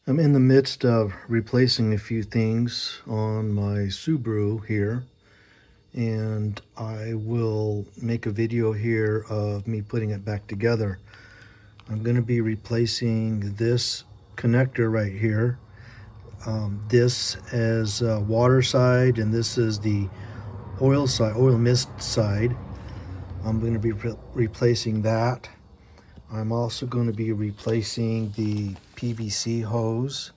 I'm in the midst of replacing a few things on my Subaru here, and I will make a video here of me putting it back together. I'm going to be replacing this connector right here. This is water side, and this is the oil side, oil mist side. I'm going to be replacing that. I'm also going to be replacing the PVC hose.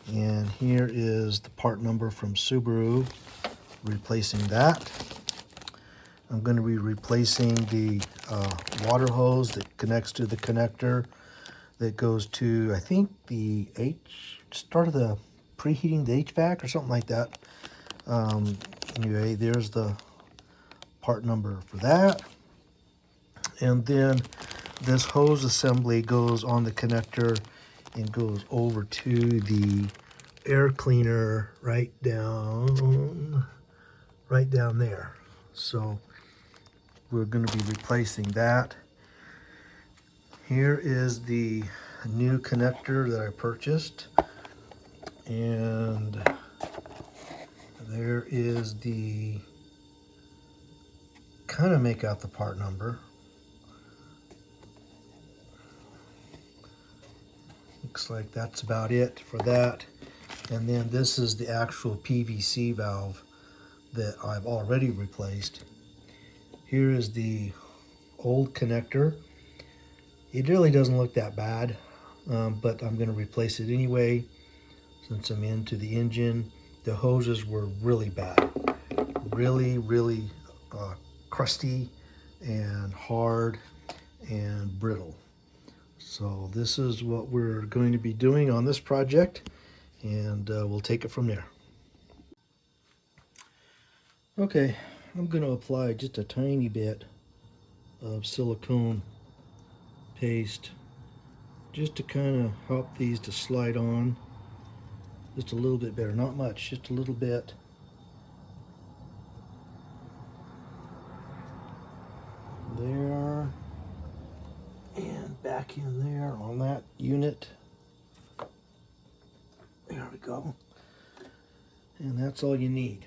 And here is the part number from Subaru, replacing that. I'm going to be replacing the water hose that connects to the connector that goes to, I think, the start of the preheating the HVAC or something like that. Anyway, there's the part number for that. And then this hose assembly goes on the connector and goes over to the air cleaner right down there. So we're going to be replacing that. Here is the new connector that I purchased, and there is the, kind of make out the part number. Looks like that's about it for that. And then this is the actual PVC valve that I've already replaced. Here is the old connector. It really doesn't look that bad, but I'm going to replace it anyway since I'm into the engine. The hoses were really bad, really crusty and hard and brittle. So this is what we're going to be doing on this project, and we'll take it from there. Okay, I'm going to apply just a tiny bit of silicone paste just to kind of help these to slide on just a little bit better. Not much, just a little bit. There, and back in there on that unit. There we go. And that's all you need.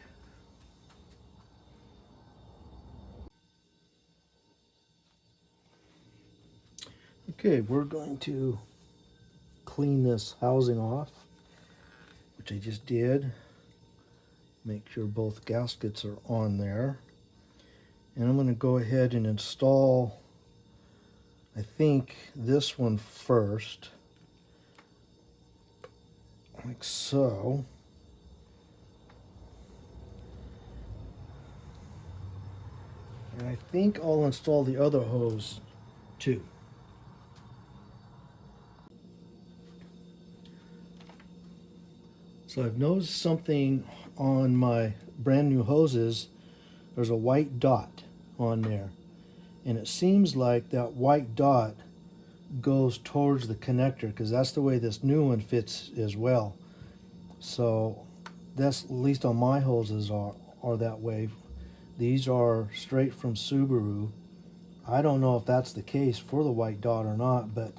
Okay, we're going to clean this housing off, which I just did. Make sure both gaskets are on there. And I'm going to go ahead and install, I think, this one first, like so. And I think I'll install the other hose too. So I've noticed something on my brand new hoses. There's a white dot on there, and it seems like that white dot goes towards the connector because that's the way this new one fits as well. So that's, at least on my hoses, are that way. These are straight from Subaru. I don't know if that's the case for the white dot or not, but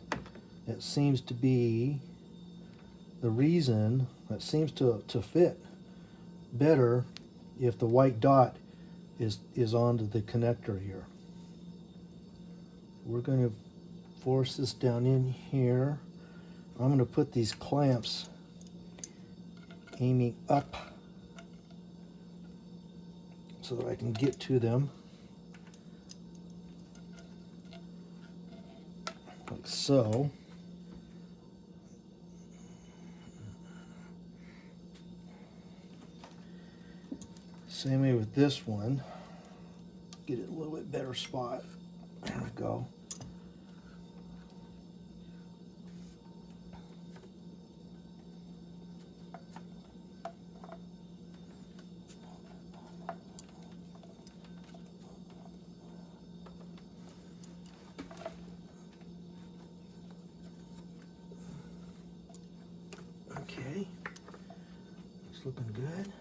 it seems to be the reason. That seems to fit better if the white dot is onto the connector here. We're going to force this down in here. I'm going to put these clamps aiming up so that I can get to them, like so. Same way with this one. Get it a little bit better spot. There we go. Okay, it's looking good.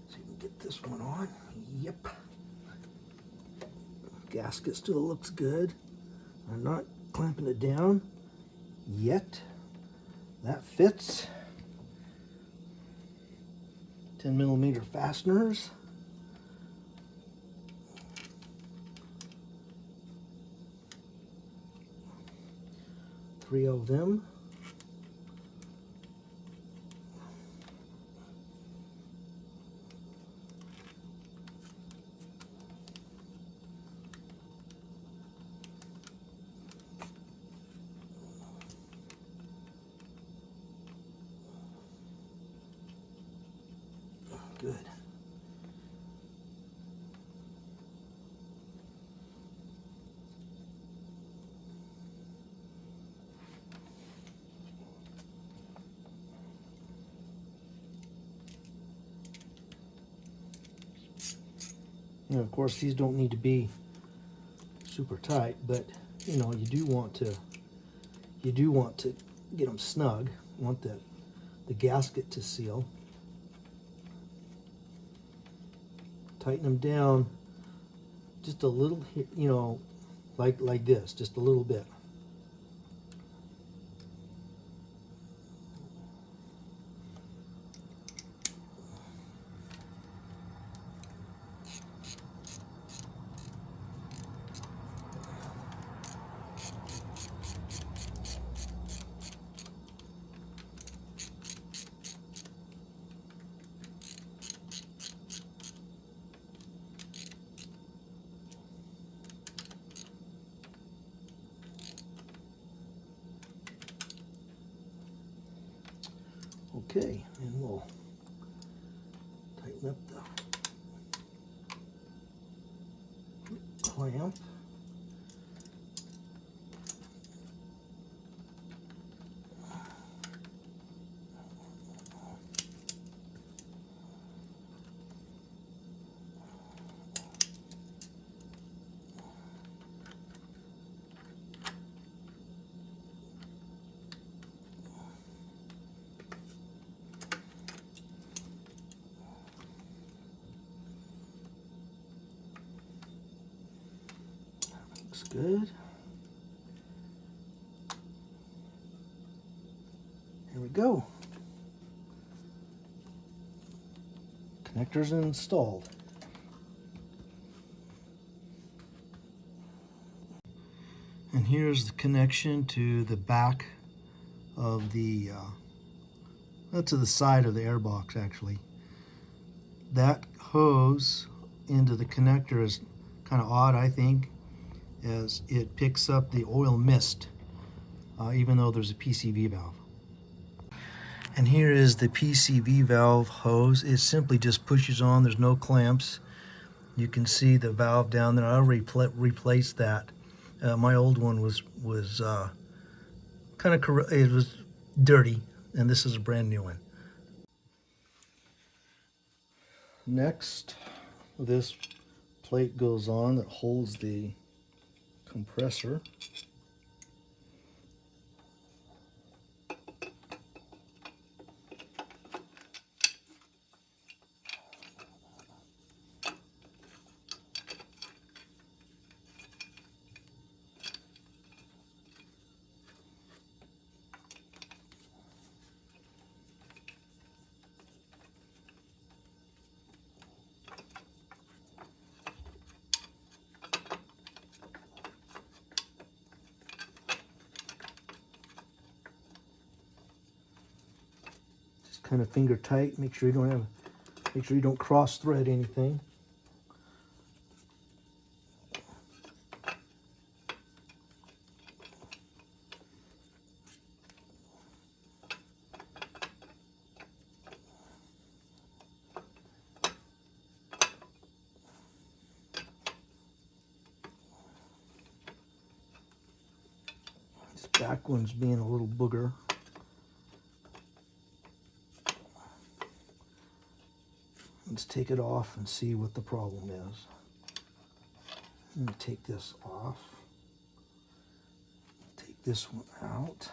So you can get this one on. Yep. Gasket still looks good. I'm not clamping it down yet. that fits. 10mm fasteners. Three of them. Good. And of course, these don't need to be super tight, but you know, you do want to get them snug. You want the gasket to seal. Tighten them down just a little, you know, like this, just a little bit. Okay, and we'll tighten up the clamp. Looks good. Here we go. Connectors installed. And here's the connection to the back of the, to the side of the airbox actually. That hose into the connector is kind of odd, I think, as it picks up the oil mist, even though there's a PCV valve. And here is the PCV valve hose. It simply just pushes on. There's no clamps. You can see the valve down there. I already replaced that. My old one was kind of, it was dirty, and this is a brand new one. Next, this plate goes on that holds the compressor. Kind of finger tight. Make sure you don't cross thread anything. This back one's being a little booger. Let's take it off and see what the problem is. I'm going to take this off. Take this one out.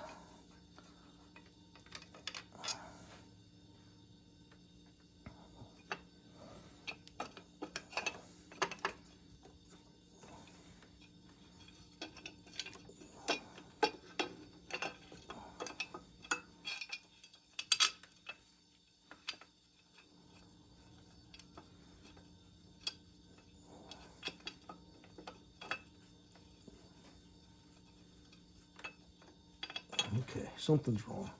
Okay, something's wrong.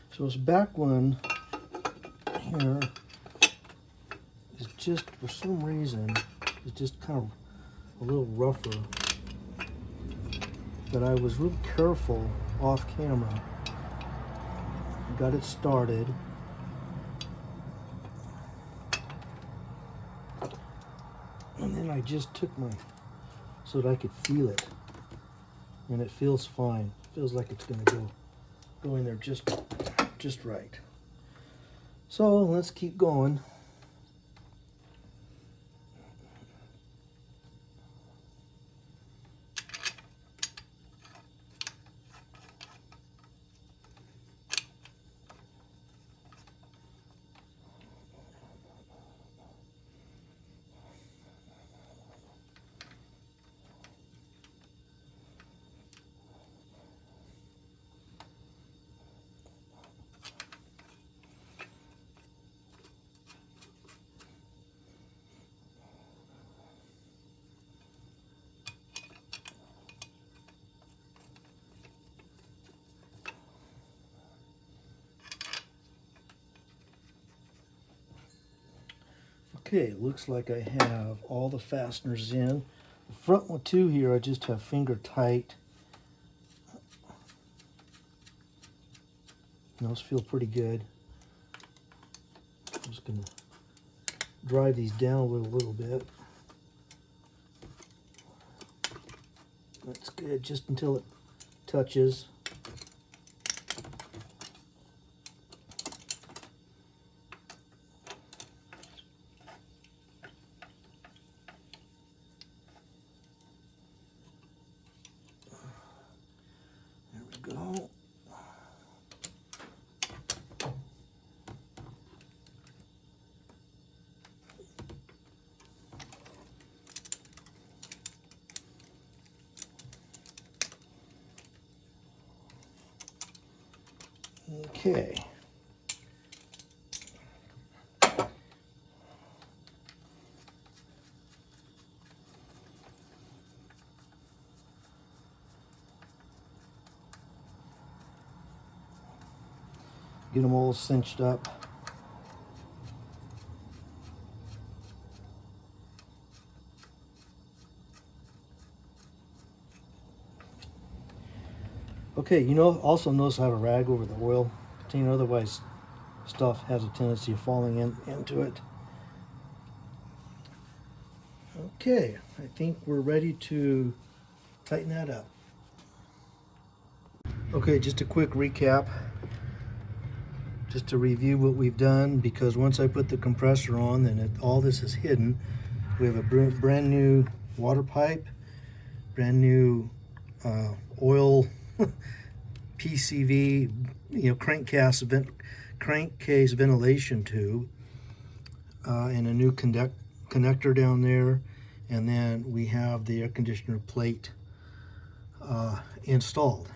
So this back one here is just, for some reason, it's just kind of a little rougher. But I was real careful off camera. Got it started. And then I just took my, so that I could feel it. And it feels fine. It feels like it's gonna go in there just right. So let's keep going. Okay, looks like I have all the fasteners in. The front one too here, I just have finger tight. Those feel pretty good. I'm just gonna drive these down with a little bit. That's good, just until it touches. There we go. Okay. Get them all cinched up. Okay, also notice how to rag over the oil container, otherwise stuff has a tendency of falling into it. Okay, I think we're ready to tighten that up. Okay, just a quick recap, just to review what we've done, because once I put the compressor on, then all this is hidden. We have a brand new water pipe, brand new oil PCV, crankcase ventilation tube, and a new connector down there, and then we have the air conditioner plate installed.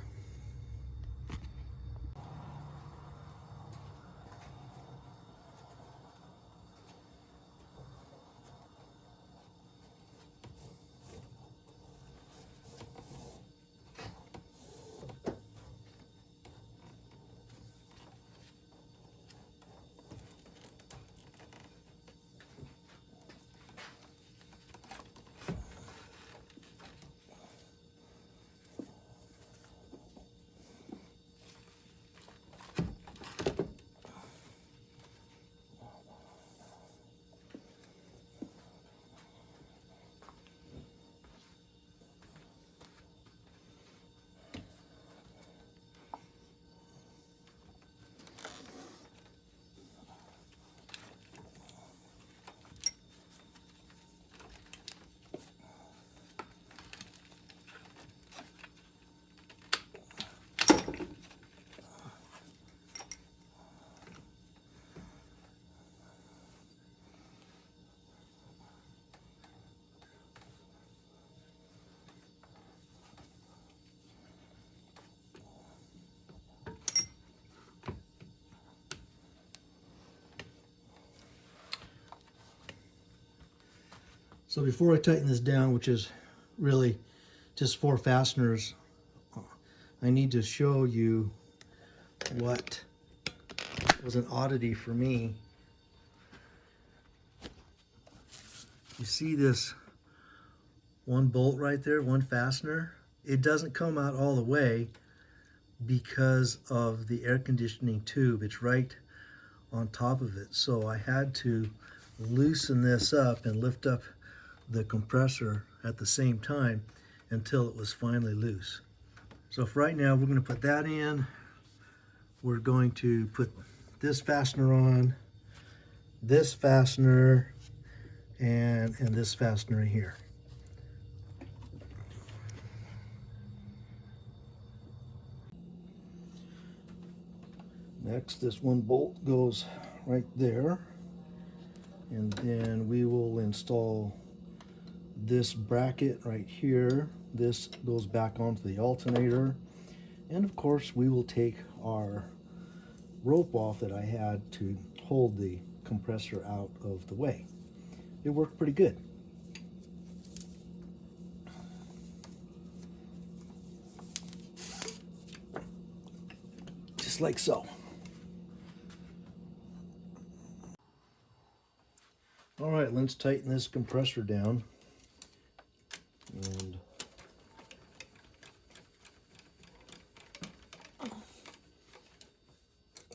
So before I tighten this down, which is really just 4 fasteners, I need to show you what was an oddity for me. You see this one bolt right there, one fastener? It doesn't come out all the way because of the air conditioning tube. It's right on top of it. So I had to loosen this up and lift up the compressor at the same time until it was finally loose. So for right now, we're going to put that in. We're going to put this fastener on, this fastener, and this fastener here. Next, this one bolt goes right there, and then we will install this bracket right here. This goes back onto the alternator, and of course we will take our rope off that I had to hold the compressor out of the way. It worked pretty good. Just like so. All right, let's tighten this compressor down. And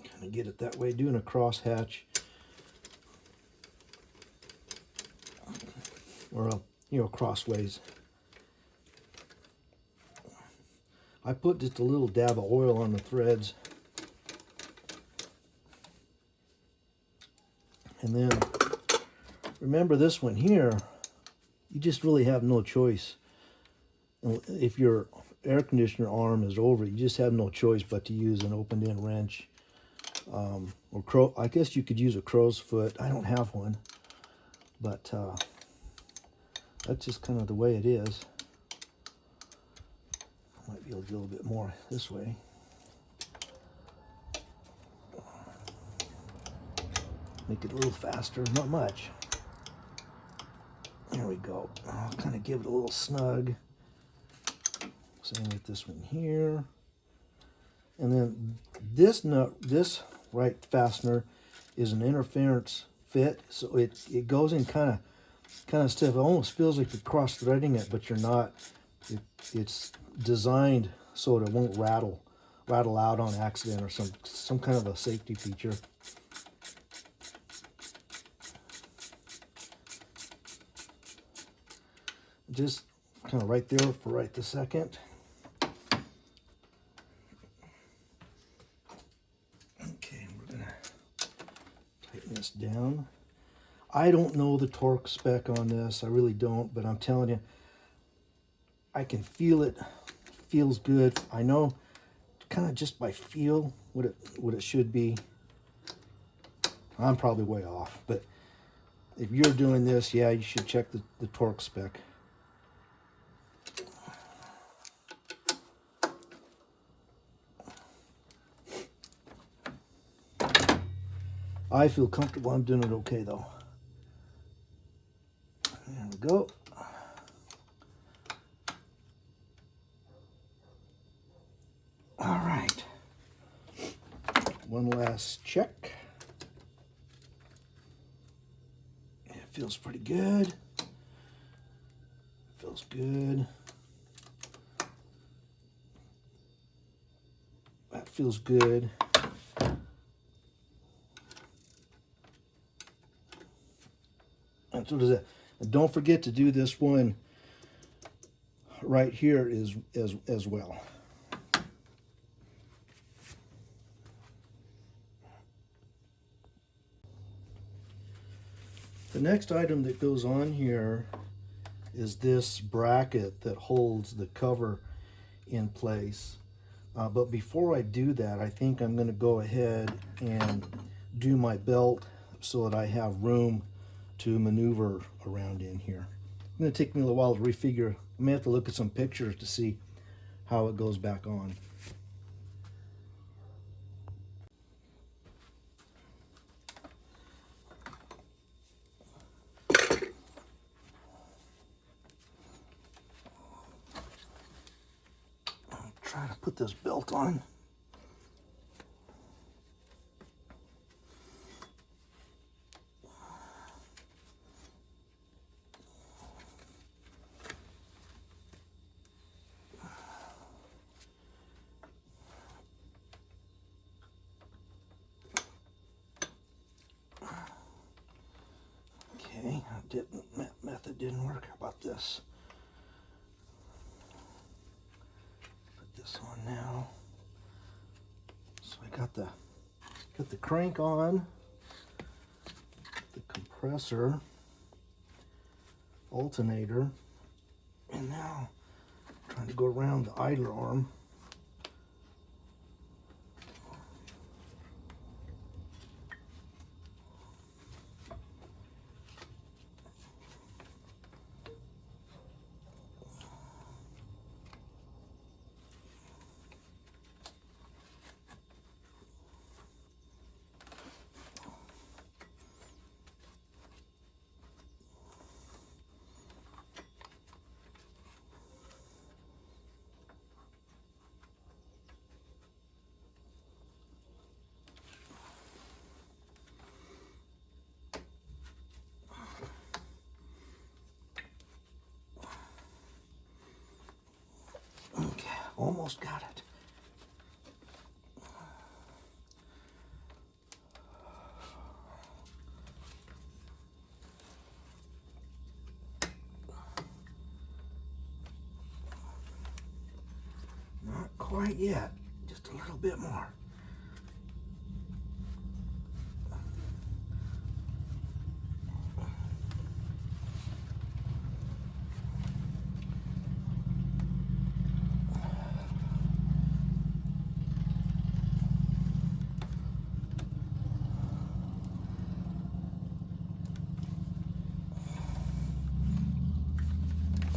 kind of get it that way, doing a crosshatch. Or, crossways. I put just a little dab of oil on the threads. And then, remember this one here, you just really have no choice. If your air conditioner arm is over, you just have no choice but to use an opened-end wrench. I guess you could use a crow's foot. I don't have one. But that's just kind of the way it is. Might be able to do a little bit more this way. Make it a little faster, not much. There we go. I'll kind of give it a little snug. Same with this one here. And then this right fastener is an interference fit, so it goes in kind of stiff. It almost feels like you're cross-threading it, but you're not. It's designed so that it won't rattle out on accident, or some kind of a safety feature. Just kind of right there for right this second. Okay, we're gonna tighten this down. I don't know the torque spec on this, I really don't, but I'm telling you, I can feel it. Feels good. I know kind of just by feel what it should be. I'm probably way off, but if you're doing this, yeah, you should check the torque spec. I feel comfortable. I'm doing it okay though. There we go. All right. One last check. It feels pretty good. Feels good. That feels good. And so does that. And don't forget to do this one right here as well. The next item that goes on here is this bracket that holds the cover in place. But before I do that, I think I'm going to go ahead and do my belt so that I have room to maneuver around in here. It's going to take me a little while to refigure. I may have to look at some pictures to see how it goes back on. try to put this belt on. Okay, that method didn't work. How about this? Put this on now. So I got the crank on, the compressor, alternator, and now I'm trying to go around the idler arm. Okay, almost got it. Not quite yet, just a little bit more.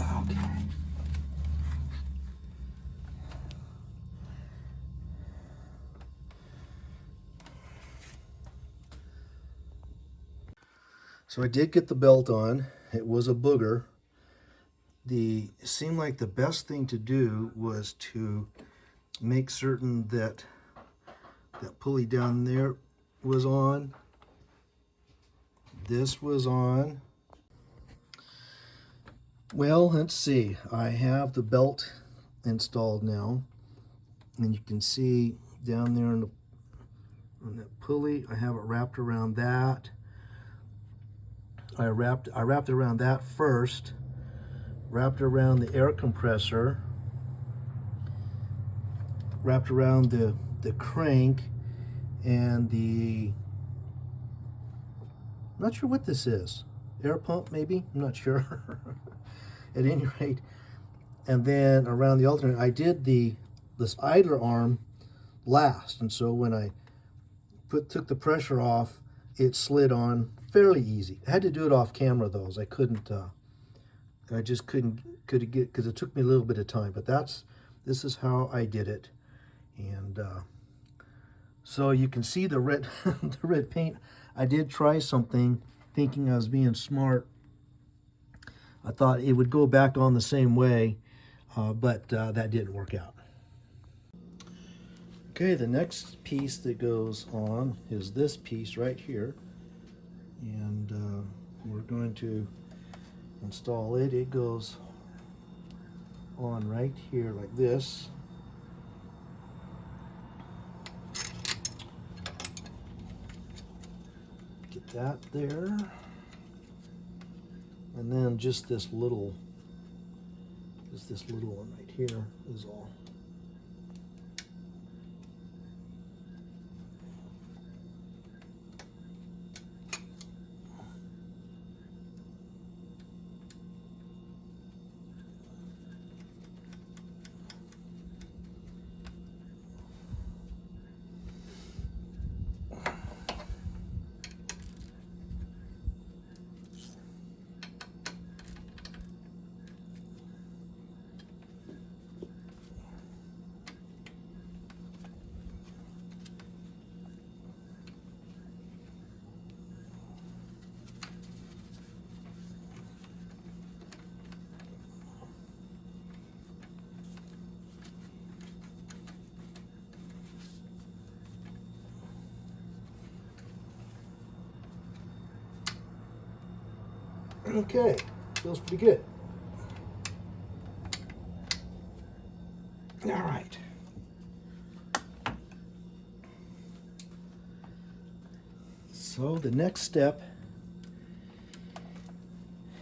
Okay. So I did get the belt on. It was a booger. It seemed like the best thing to do was to make certain that that pulley down there was on. This was on. Well, let's see. I have the belt installed now, and you can see down there on that pulley, I have it wrapped around that. I wrapped it around that first, wrapped around the air compressor, wrapped around the crank, and I'm not sure what this is. Air pump, maybe? I'm not sure. At any rate, and then around the alternator, I did this idler arm last, and so when I took the pressure off, it slid on fairly easy. I had to do it off camera though, as I couldn't. I just couldn't get, because it took me a little bit of time. But this is how I did it, and so you can see the red the red paint. I did try something, thinking I was being smart. I thought it would go back on the same way, but that didn't work out. Okay, the next piece that goes on is this piece right here, and we're going to install it. It goes on right here like this. Get that there. And then just this little one right here is all. Okay, feels pretty good. All right. So the next step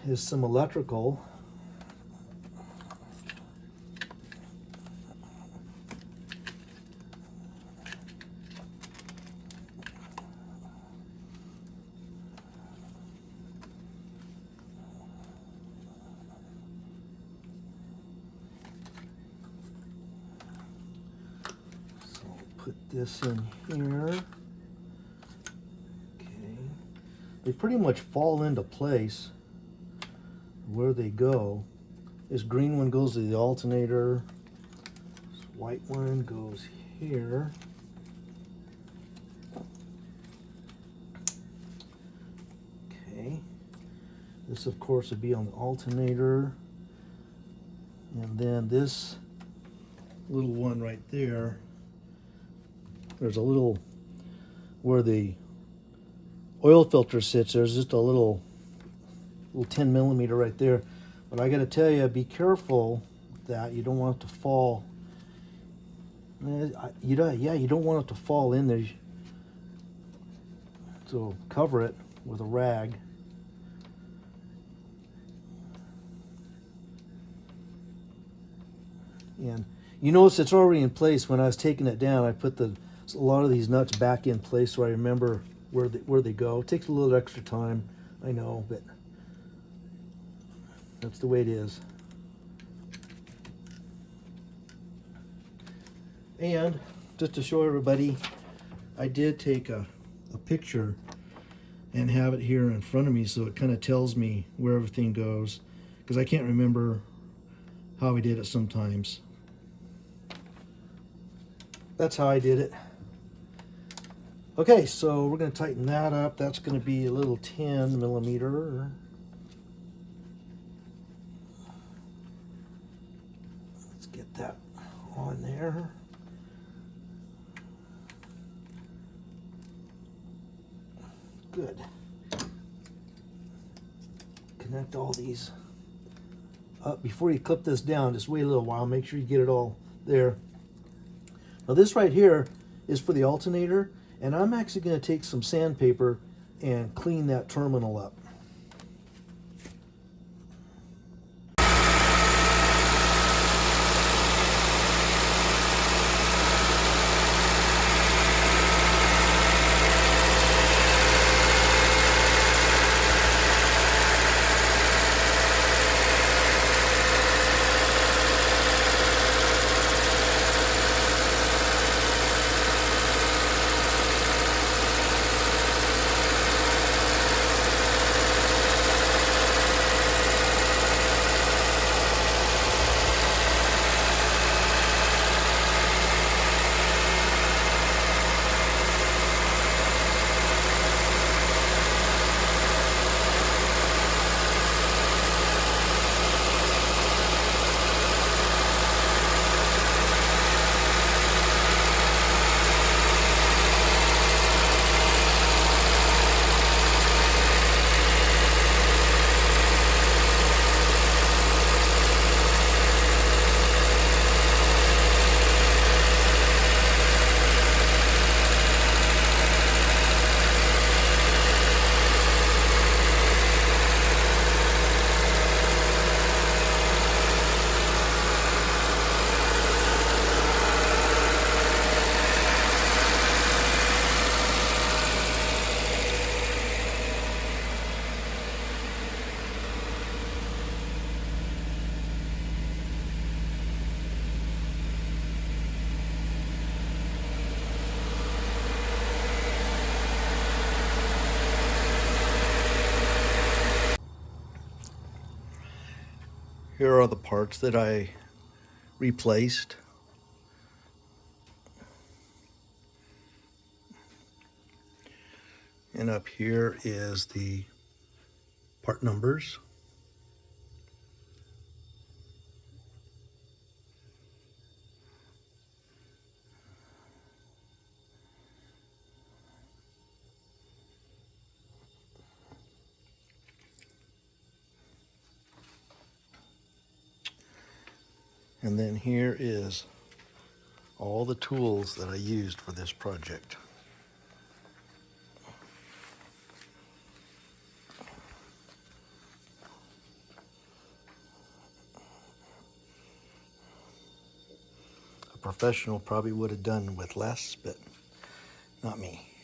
is some electrical. So put this in here. Okay. They pretty much fall into place where they go. This green one goes to the alternator. This white one goes here. Okay. This, of course, would be on the alternator. And then this little one right there, there's a little, where the oil filter sits, there's just a little 10 millimeter right there. But I got to tell you, be careful with that. You don't want it to fall. You don't want it to fall in there. So cover it with a rag. And you notice it's already in place. When I was taking it down, I put a lot of these nuts back in place so I remember where they go. It takes a little extra time, I know, but that's the way it is. And just to show everybody, I did take a picture and have it here in front of me so it kind of tells me where everything goes, because I can't remember how we did it sometimes. That's how I did it. Okay, so we're going to tighten that up. That's going to be a little 10 millimeter. Let's get that on there. Good. Connect all these up. Before you clip this down, just wait a little while. Make sure you get it all there. Now this right here is for the alternator, and I'm actually going to take some sandpaper and clean that terminal up. Here are the parts that I replaced. And up here is the part numbers. And then here is all the tools that I used for this project. A professional probably would have done with less, but not me.